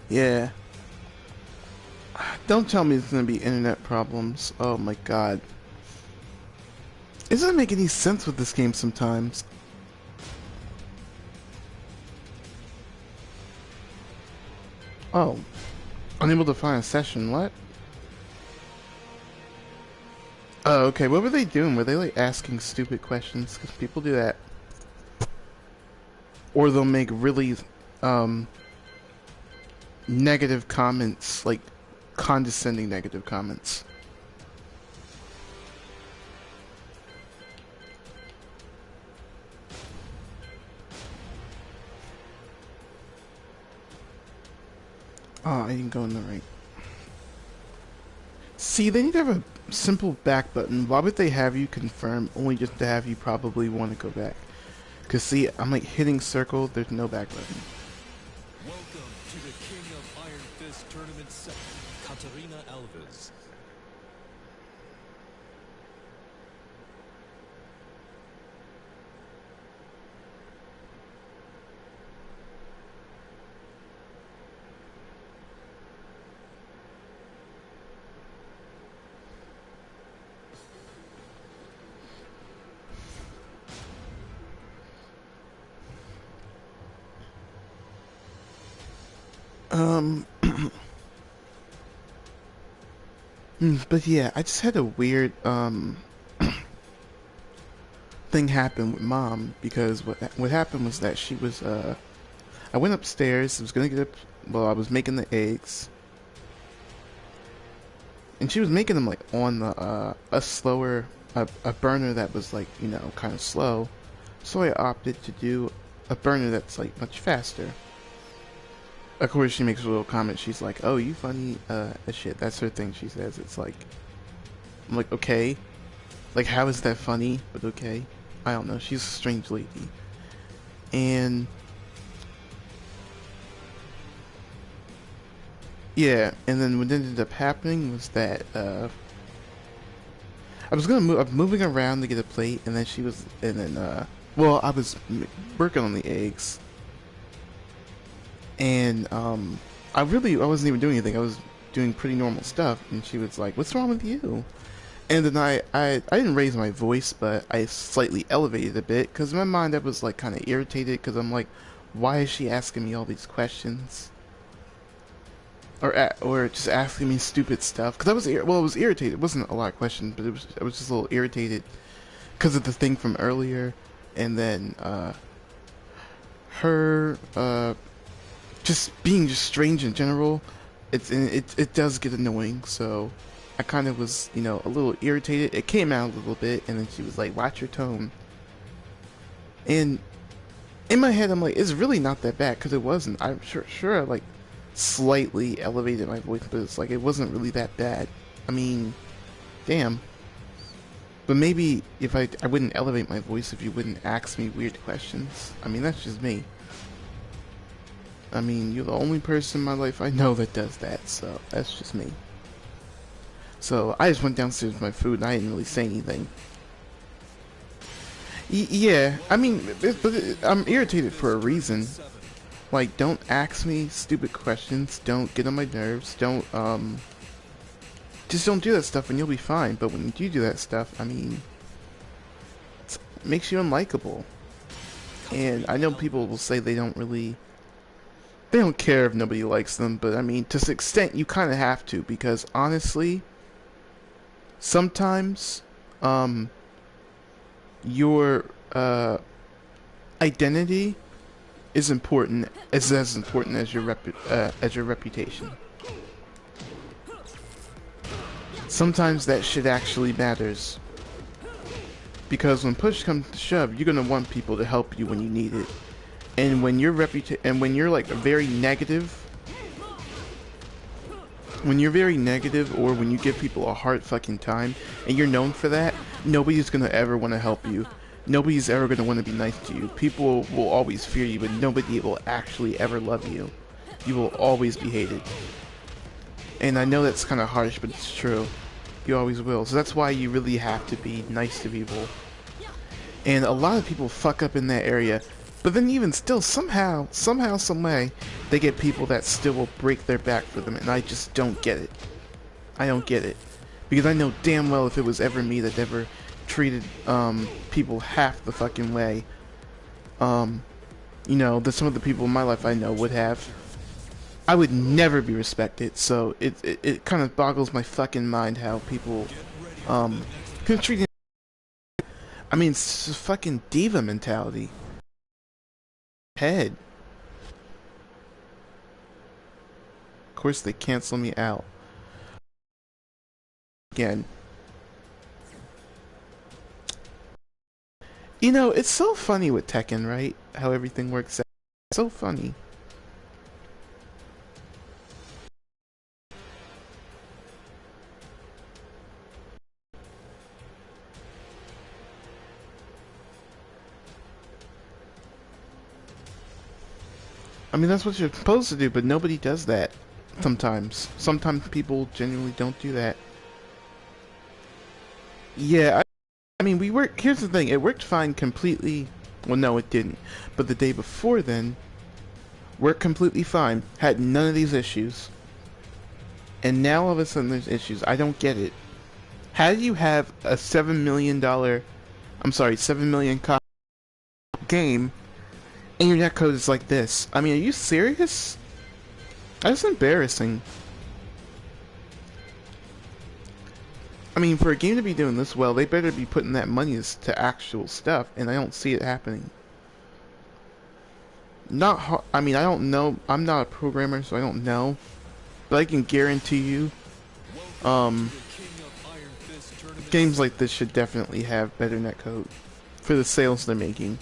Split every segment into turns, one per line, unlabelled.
Yeah. Don't tell me it's gonna be internet problems. Oh my god. It doesn't make any sense with this game sometimes. Oh. Unable to find a session, what? Oh, okay. What were they doing? Were they like asking stupid questions? Because people do that. Or they'll make really, um, negative comments, like condescending negative comments. Oh, I didn't go in the right. See, they need to have a simple back button. Why would they have you confirm only just to have you probably want to go back? Because see, I'm like hitting circle, there's no back button.
Welcome to the King of Iron Fist Tournament 7, Katarina Alves.
Um, but yeah, I just had a weird, thing happen with mom because what happened was that she was, I went upstairs, I was gonna get up, well, I was making the eggs, and she was making them like on the, a slower, a burner that was like, you know, kind of slow, so I opted to do a burner that's like much faster. Of course, she makes a little comment. She's like, "Oh, you funny as shit." That's her thing. She says it's like, I'm like, okay, like how is that funny? But okay, I don't know. She's a strange lady, and yeah. And then what ended up happening was that I was gonna move. I'm moving around to get a plate, and then she was, and then well, I was working on the eggs, and I wasn't even doing anything. I was doing pretty normal stuff, and she was like, "What's wrong with you?" And then I didn't raise my voice, but I slightly elevated a bit because in my mind I was like kind of irritated because I'm like, why is she asking me all these questions? Or just asking me stupid stuff? Because I was irritated. It wasn't a lot of questions, but I was just a little irritated because of the thing from earlier, and then her just being just strange in general. It does get annoying, so I kind of was, you know, a little irritated. It came out a little bit, and then she was like, "Watch your tone." And in my head, I'm like, "It's really not that bad," because it wasn't. I'm sure, I like slightly elevated my voice, but it's like it wasn't really that bad. I mean, damn. But maybe if I wouldn't elevate my voice if you wouldn't ask me weird questions. I mean, that's just me. I mean, you're the only person in my life I know that does that, so that's just me. So I just went downstairs with my food and I didn't really say anything. Yeah, I mean, I'm irritated for a reason. Like, don't ask me stupid questions. Don't get on my nerves. Just don't do that stuff and you'll be fine. But when you do that stuff, I mean, it makes you unlikable. And I know people will say they don't care if nobody likes them, but I mean, to some extent, you kind of have to because honestly, sometimes, your identity is important is as important as your reputation. Sometimes that shit actually matters because when push comes to shove, you're gonna want people to help you when you need it. And when you're like very negative, when you're very negative or when you give people a hard fucking time and you're known for that, nobody's gonna ever want to help you. Nobody's ever gonna want to be nice to you. People will always fear you, but nobody will actually ever love you. You will always be hated. And I know that's kind of harsh, but it's true. You always will. So that's why you really have to be nice to people. And a lot of people fuck up in that area. But then even still, somehow, some way, they get people that still will break their back for them, and I just don't get it. I don't get it. Because I know damn well if it was ever me that ever treated people half the fucking way, you know, that some of the people in my life I know would have, I would never be respected. So it kind of boggles my fucking mind how people can treat. I mean, it's just fucking diva mentality. Head. Of course they cancel me out again. You know, it's so funny with Tekken, right? How everything works out. It's so funny. I mean, that's what you're supposed to do, but nobody does that. Sometimes. Sometimes people genuinely don't do that. Yeah, I mean, we worked. Here's the thing: it worked fine completely. Well, no, it didn't. But the day before then, worked completely fine. Had none of these issues. And now all of a sudden there's issues. I don't get it. How do you have a $7 million, I'm sorry, 7 million game, and your netcode is like this? I mean, are you serious? That's embarrassing. I mean, for a game to be doing this well, they better be putting that money to actual stuff, and I don't see it happening. I mean, I don't know. I'm not a programmer, so I don't know. But I can guarantee you, games like this should definitely have better netcode for the sales they're making.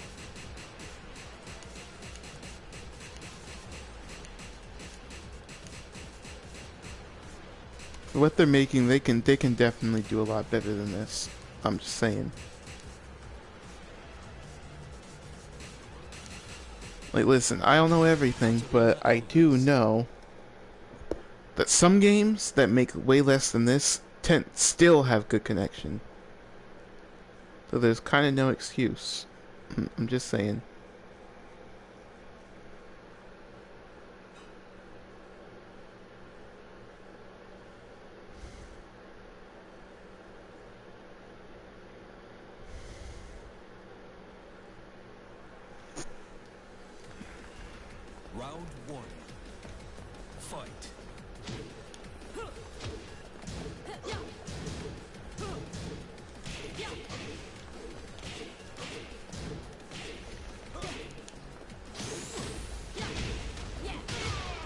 For what they're making, they can definitely do a lot better than this. I'm just saying. Like, listen, I don't know everything, but I do know that some games that make way less than this still have good connection. So there's kind of no excuse. I'm just saying.
Round one. Fight.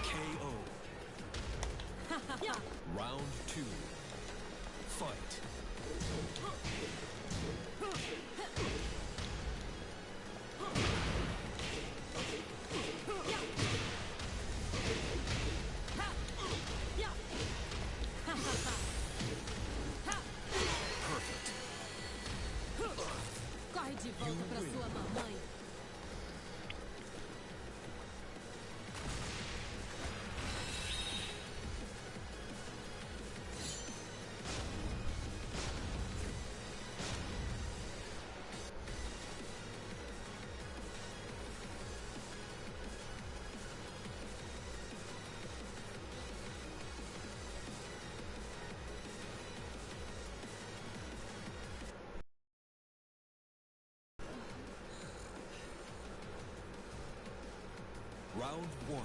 KO. Round two. Fight.
Corre de volta pra sua mamãe.
Round one.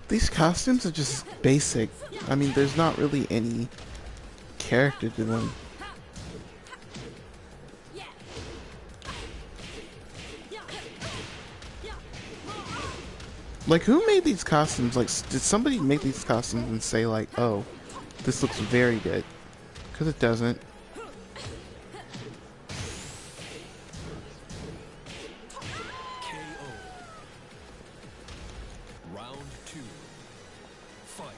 These costumes are just basic. I mean, there's not really any character to them. Like, who made these costumes? Like, did somebody make these costumes and say, like, oh, this looks very good? Because it doesn't.
KO. Round two. Fight.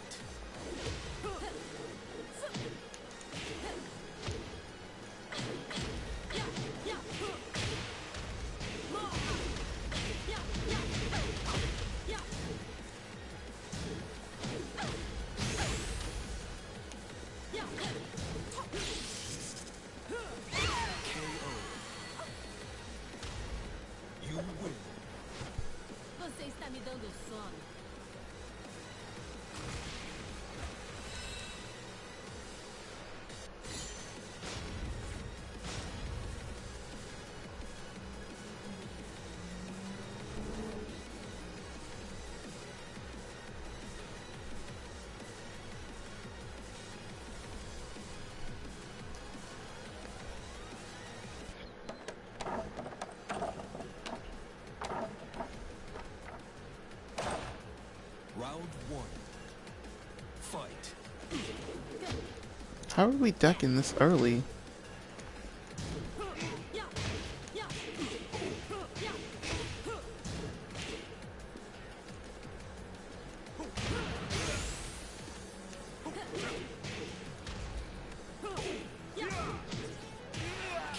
How are we ducking this early?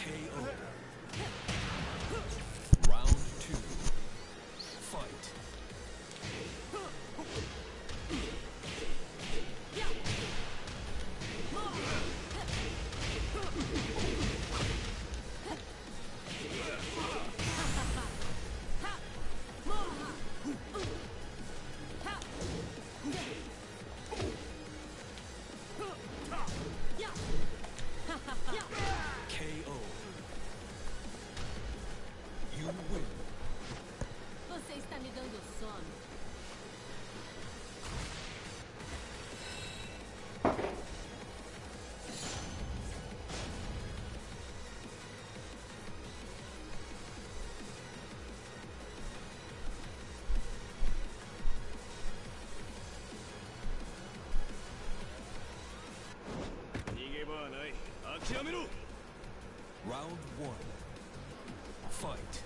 KO. Round 2. Fight. KO. You win.
Você está me dando sono.
Round 1. Fight.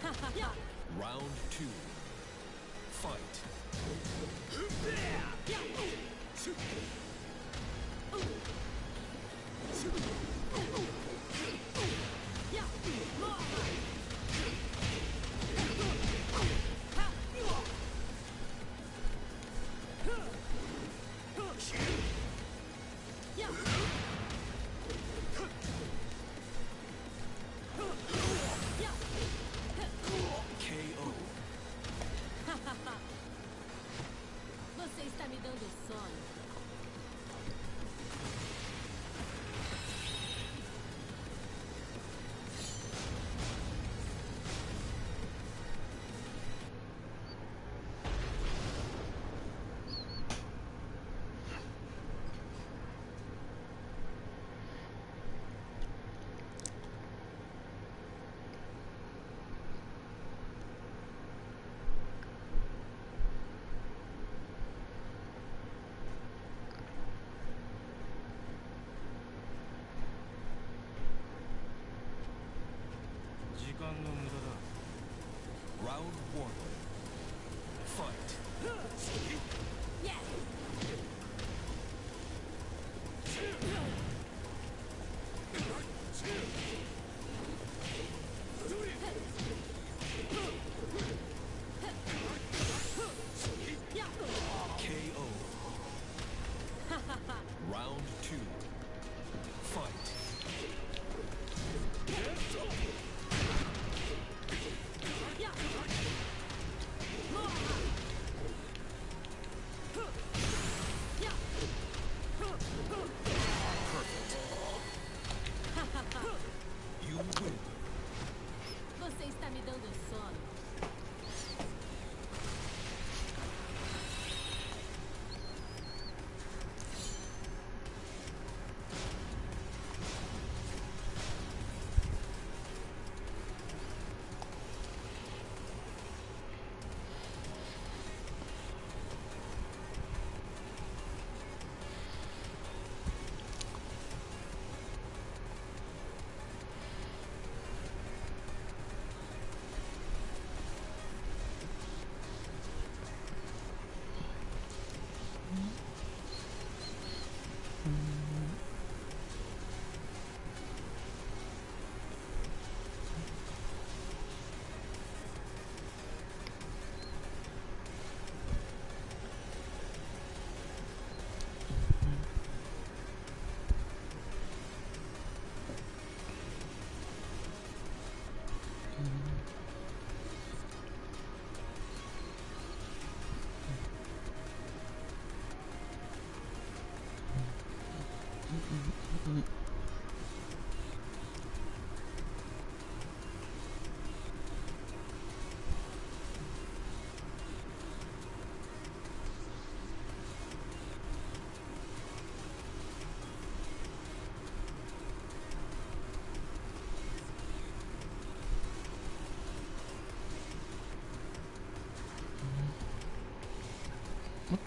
Perfect. Round 2. Fight. KO.
Você está me dando sono.
Round 1. Fight.
Yes.
KO. Round 2. Fight. You win.
Você está me dando sono.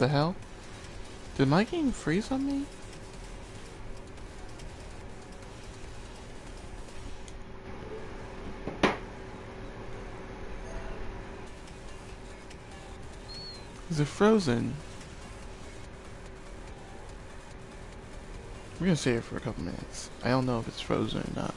The hell? Did my game freeze on me? Is it frozen? We're gonna stay here for a couple minutes. I don't know if it's frozen or not.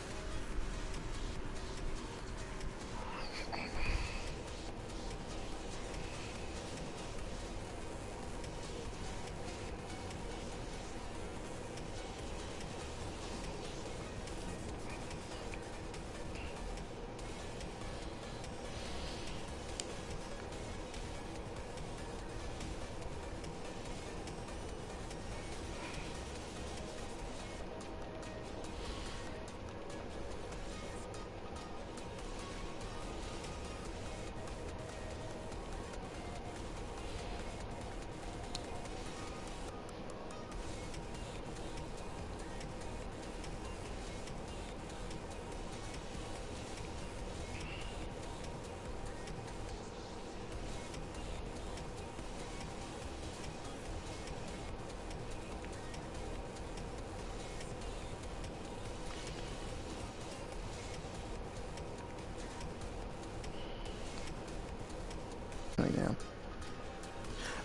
Right now.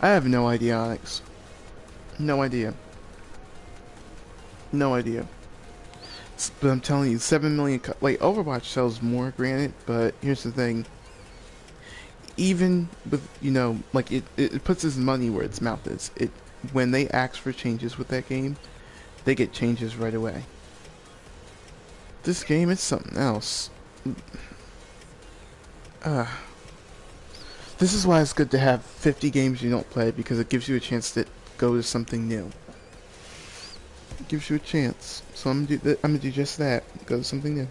I have no idea, Onyx. No idea. No idea. But I'm telling you, 7 million. Like, Overwatch sells more, granted, but here's the thing. Even with, you know, like, it puts its money where its mouth is. When they ask for changes with that game, they get changes right away. This game is something else. This is why it's good to have 50 games you don't play, because it gives you a chance to go to something new. It gives you a chance. So I'm gonna do just that. Go to something new.